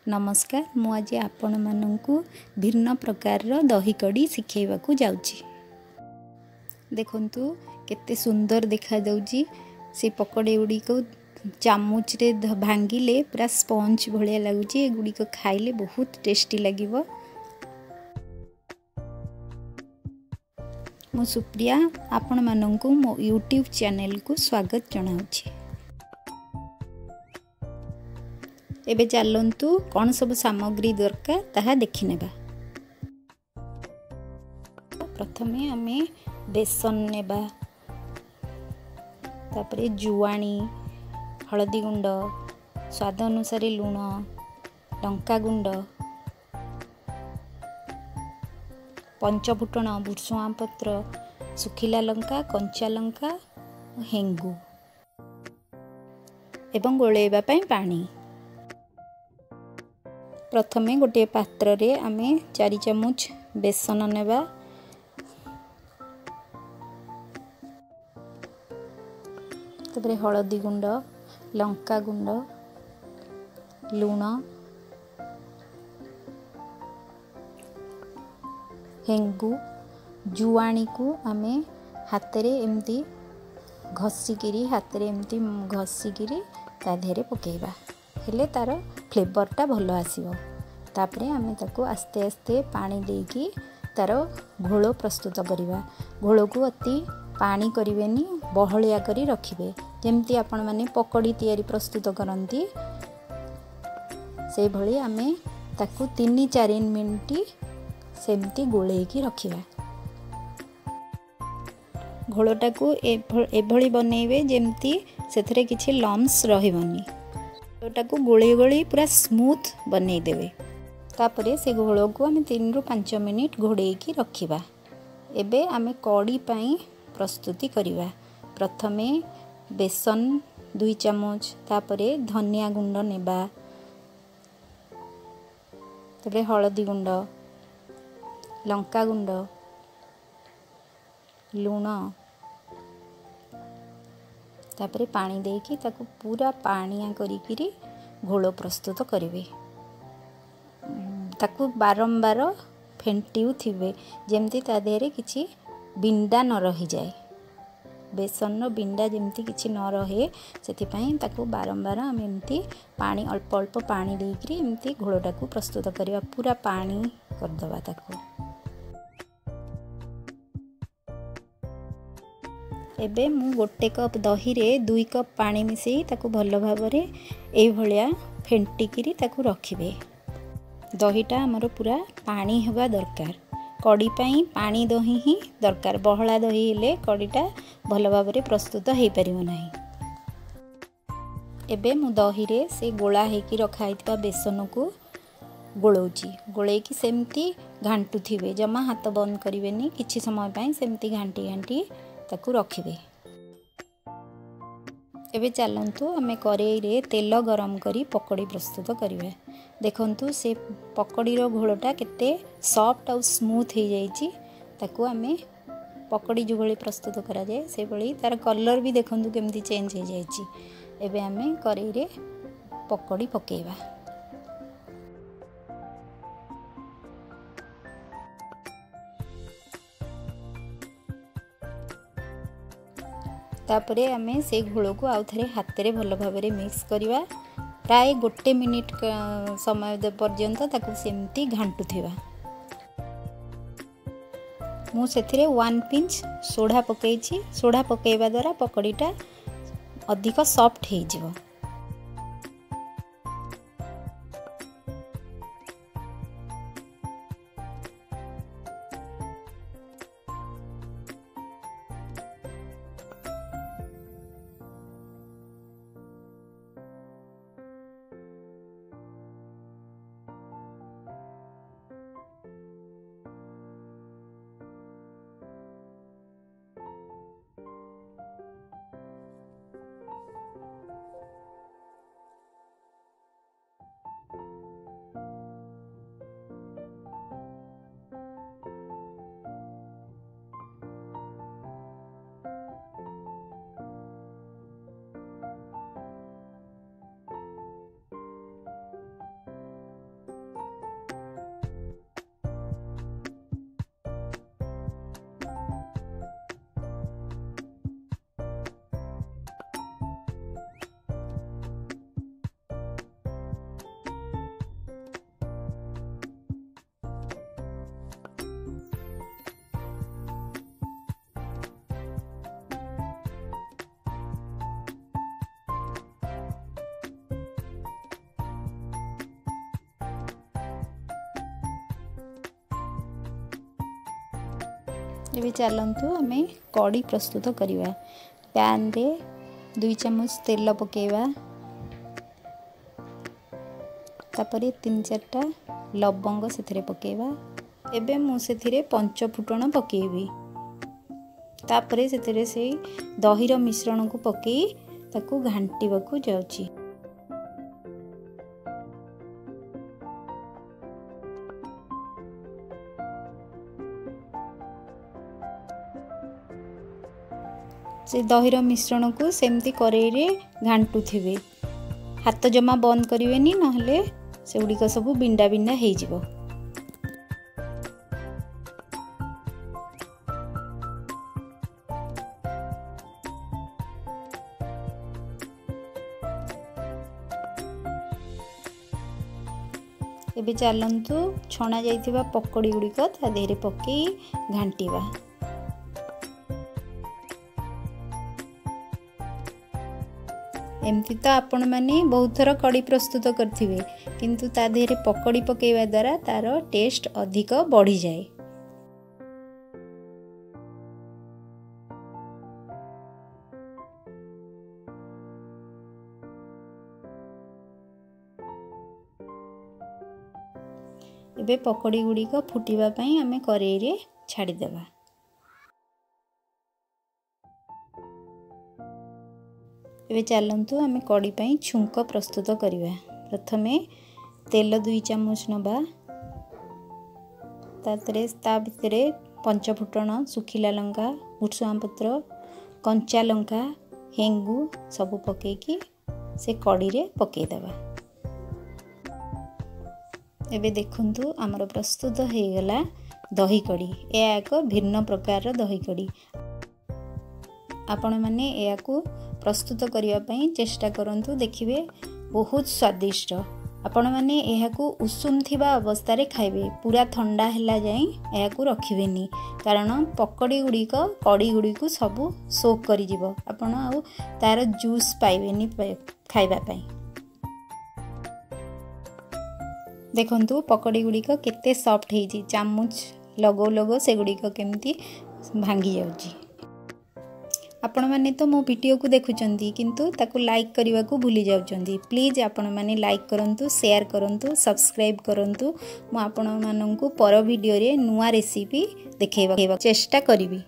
नमस्कार मु आज आपण माननकु भिन्न प्रकार दही कड़ी शिखेवाकू जाउची। देखंतु केते सुंदर देखा जाउची। से पकोड़े गुड़ी को चामच रे भांगिले पूरा स्पंज भलिया लागुची। ए गुड़ी को खाइले बहुत टेस्टी लागिवो। मु सुप्रिया आपण माननकु मो यूट्यूब चैनल को स्वागत जनाउची। एबे चलंतु कौन सब सामग्री दरकार ताहा देखि नेबा। प्रथमे आमे बेसन नेबा, तापरे जुआणी, हळदी गुंड, स्वाद अनुसार लूण, लंका गुंड, पंचफुटण, भुर्सुंगा पत्र, सुखिला लंका, कंचा लंका, हेंगु एवं गोलेबा पई पानी। प्रथमे गोटे पात्र रे आमे 4 चम्मच बेसन नेबा, तबरे हळदी गुंड, लंका गुंड, लूण, हेंगु, जुआणी को आमे हातरे एमती घसीकिरी ता धेरे पकेबा हेले तार फ्लेवरटा भलो आसीबो। तापरे आमे ताको आस्ते आस्ते पानी देकी तार घोल प्रस्तुत करिबा। घोल को अति पानी करिवेनी, बहलिया करी रखिबे। जेमती आपण माने पकोड़ी तयारी प्रस्तुत करंती से भली आमे ताको 3-4 मिनिट सेमती गोलेकी रखिबा। घोलटा को एभली बनेइबे जेमती सेथरे किछि लम्स रहिबनी। घोलटा को गोली गोली पूरा स्मूथ बनै देबे। तापरे से घोल को आमे 3-5 मिनिट घोड़ेकी रखिबा। एबे आमे कड़ी पई प्रस्तुति करिबा। प्रथमे बेसन 2 चम्मच, तापरे धनिया गुंड नेबा, तापरे हळदी गुंड, लंका गुंड, लूण, तापरे पानी देकी ताको पूरा पानिया करिकिरी घोल प्रस्तुत करिवे। ताको बारंबार फेंटिउ थिबे जेमती ता देहरे किछि बिंडा न रहि जाए। बेसन रो बिंडा जेमती किछि न रहे सेति पई ताको बारंबार हम एमती पानी अल्प अल्प पानी देकिरी एमती घोलटा को प्रस्तुत करिवा। पूरा पानी कर दबा ताको। एबे मु गोटे कप दही रे 2 कप पानी मिसई ताको भलो भाबरे एई भलिया फेंटिकिरी ताको रखिबे। दहीटा हमर पूरा पानी हेबा दरकार। कड़ी पई पानी दही ही दरकार। बहला दही हेले कड़ीटा भलो भाबरे प्रस्तुत हेई परिबो नाही। एबे मु दही रे से गोला हेकी रखा हितबा बेसन को गोळौची। गोळेकी सेमती घांटू थिबे, जमा हाथ बंद करिवेनी। किछि समय पई सेमती घांटी घांटी ताकू रखिबे। एबे चलंतु आमे करेई रे तेल गरम करी पकोड़ी प्रस्तुत करिवे। देखंतु से पकोड़ी रो घोलटा केते सॉफ्ट और स्मूथ हे जाईची। ताकू आमे पकोड़ी जो भली प्रस्तुत करा जाए से भली तार कलर भी देखंतु केमती चेंज हे जाईची। एबे आमे करेई रे पकोड़ी पकेइबा। तापरे आमे से घोल को आउ थरे हाथ रे भलो भाबरे मिक्स करिवा। प्राय 1 मिनिट समय पर्यंत ताकू सेमती घांटू थिबा। मु सेथिरे 1 पिंच सोडा पकेइछि। सोडा पकेइबा द्वारा पकोड़ीटा अधिक सॉफ्ट हे जिवो। ଏବେ ଚାଲନ୍ତୁ ଆମେ କଢ଼ି ପ୍ରସ୍ତୁତ କରିବା। ପ୍ୟାନ୍ରେ 2 ଚାମଚ ତେଲ ପକାଇବା, ତାପରେ 3-4ଟା ଲବଙ୍ଗ ସେଥିରେ ପକାଇବା। ଏବେ ମୁଁ ସେଥିରେ 5 ଫୁଟଣ ପକାଇବି। तापरे सेतिरे सेई दहीर मिश्रण को पकई ताकू घांटीबाकू जाउची। से दहीर मिश्रण को सेमती करेईरे घांटू थिबे, हाथ जमा बंद करिवेनी नहले सेगुड़िक सब बिंडा बिंडा हो जिवो। एबे चलंतु छणा जाइथिबा पकोड़ी गुड़िक ता देहरे पकई घांटीबा। एमती तो आपण माने बहुत थर कड़ी प्रस्तुत करथिबे, किंतु ता देहरे पकोड़ी पकेइबा द्वारा तार टेस्ट अधिक बढ़ी जाए। एबे पकोड़ी गुड़िक फुटिबा पई आमे करेई रे छाड़ी देबा। एबे चलंतु आमे कड़ी पई छुंक प्रस्तुत करिवा। प्रथमे तेल 2 चामच नबा, तातरे ता भितरे 5 फुटण, सुखिला लंका, भुसुआ पत्र, कंचा लंका, हेंगू सब पकेकी से कड़ी रे पकेई देबा। एबे देखंतु आमर प्रस्तुत हो गला दही कड़ी। यह एक भिन्न प्रकार दही कड़ी। आपण माने या को प्रस्तुत करिया पई चेष्टा करंतु, देखिबे बहुत स्वादिष्ट। आपण माने या को उषुम थिबा अवस्था रे खाइबे, पूरा ठंडा हैला जाई या को रखिबेनी, कारण पकोड़ी गुड़ी को कड़ी गुड़ी को सब सोक करि जिवो। आपण आ तार जूस पाइबेनी खाइबा पई। देखंतु पकोड़ी गुड़िक केते सॉफ्ट हेजी, चामच लगो लगो से गुड़िक केमती भांगी जाउची। आपण माने तो मो वीडियो को देखुचंती किंतु ताकू लाइक करने को भूली जाउचंती। प्लीज आपण माने लाइक करंतु, शेयर करंतु, सब्सक्राइब करंतु। मो आपण माननकु पर वीडियो रे नुआ रेसिपी देखेबा चेष्टा करिवि।